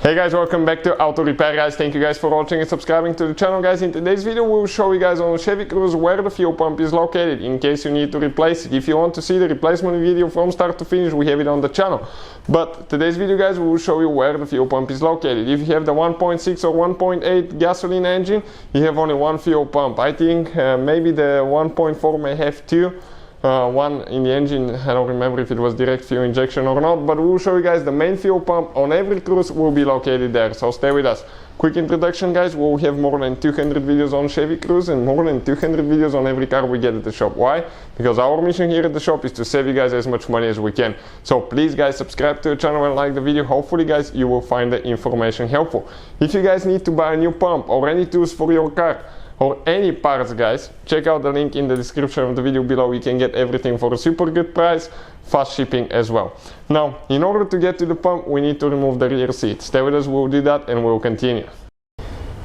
Hey guys, welcome back to Auto Repair guys. Thank you guys for watching and subscribing to the channel guys. In today's video we will show you guys on the Chevy Cruze where the fuel pump is located in case you need to replace it. If you want to see the replacement video from start to finish, we have it on the channel. But today's video guys, we will show you where the fuel pump is located. If you have the 1.6 or 1.8 gasoline engine, you have only one fuel pump. I think maybe the 1.4 may have two. One in the engine, I don't remember if it was direct fuel injection or not, but we'll show you guys the main fuel pump on every Cruze will be located there, so stay with us. Quick introduction guys, we'll have more than 200 videos on Chevy Cruze and more than 200 videos on every car we get at the shop. Why? Because our mission here at the shop is to save you guys as much money as we can. So please guys, subscribe to the channel and like the video. Hopefully guys, you will find the information helpful. If you guys need to buy a new pump or any tools for your car, or any parts guys, check out the link in the description of the video below. You can get everything for a super good price, fast shipping as well. Now, in order to get to the pump, we need to remove the rear seat. Stay with us, we'll do that and we'll continue.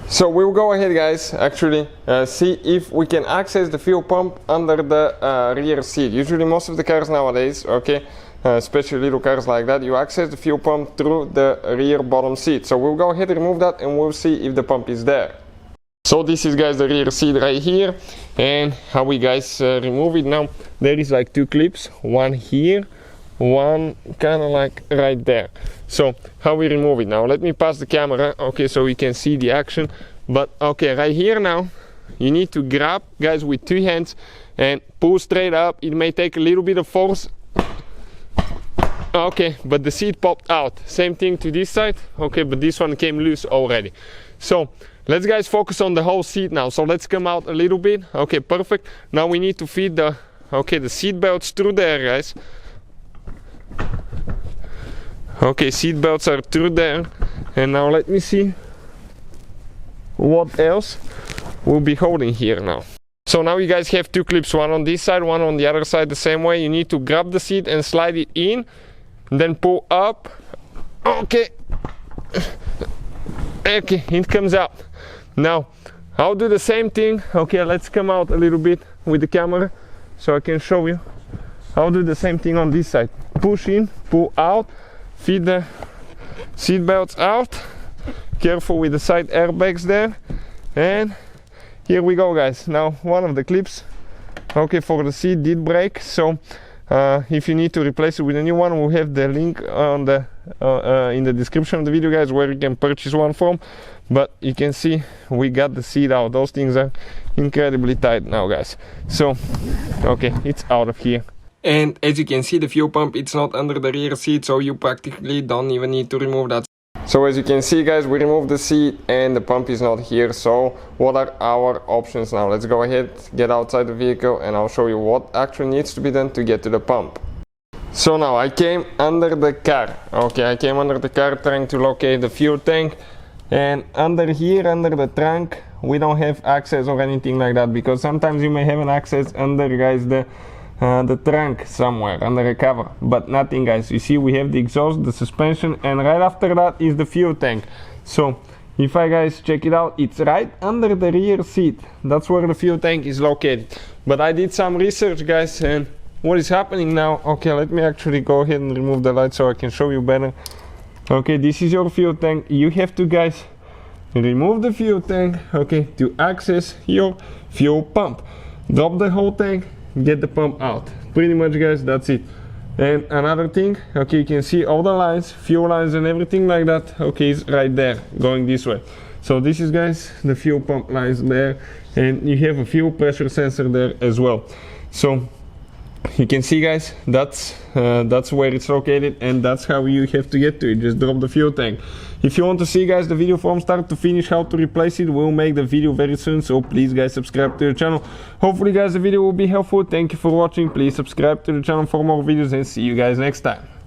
So we'll go ahead guys, actually see if we can access the fuel pump under the rear seat. Usually most of the cars nowadays, okay, especially little cars like that, you access the fuel pump through the rear bottom seat. So we'll go ahead and remove that and we'll see if the pump is there. So this is guys the rear seat right here, and how we guys remove it. Now there is like two clips, one here, one kind of like right there. So how we remove it now, let me pass the camera, okay, so we can see the action. But okay, right here now you need to grab guys with two hands and pull straight up. It may take a little bit of force, okay, but the seat popped out. Same thing to this side, okay, but this one came loose already. So let's guys focus on the whole seat now. So let's come out a little bit. Okay, perfect. Now we need to feed the seat belts through there guys. Okay, seat belts are through there. And now let me see what else we'll be holding here now. So now you guys have two clips, one on this side, one on the other side, the same way. You need to grab the seat and slide it in, then pull up. Okay, okay, it comes out. Now I'll do the same thing. Okay, let's come out a little bit with the camera so I can show you. I'll do the same thing on this side. Push in, pull out, feed the seat belts out. Careful with the side airbags there. And here we go guys. Now one of the clips, okay, for the seat did break, so if you need to replace it with a new one, we'll have the link on the in the description of the video guys, where you can purchase one from. But you can see we got the seat out. Those things are incredibly tight now guys. So okay, it's out of here. And as you can see, the fuel pump, it's not under the rear seat, so you practically don't even need to remove that. So as you can see guys, we removed the seat and the pump is not here. So what are our options now? Let's go ahead, get outside the vehicle, and I'll show you what actually needs to be done to get to the pump. So now I came under the car. Okay, I came under the car trying to locate the fuel tank. And under here, under the trunk, we don't have access or anything like that, because sometimes you may have an access under guys the trunk somewhere under a cover, but nothing guys. You see we have the exhaust, the suspension, and right after that is the fuel tank. So if I guys check it out, it's right under the rear seat. That's where the fuel tank is located. But I did some research guys, and what is happening now, okay, let me actually go ahead and remove the light so I can show you better. Okay, this is your fuel tank. You have to guys remove the fuel tank, okay, to access your fuel pump. Drop the whole tank, get the pump out. Pretty much guys, that's it. And another thing, okay, you can see all the lines, fuel lines and everything like that, okay, is right there going this way. So this is guys the fuel pump lines there, and you have a fuel pressure sensor there as well. So you can see guys, that's where it's located, and that's how you have to get to it. Just drop the fuel tank. If you want to see guys the video from start to finish how to replace it, we'll make the video very soon, so please guys subscribe to the channel. Hopefully guys the video will be helpful. Thank you for watching. Please subscribe to the channel for more videos, and see you guys next time.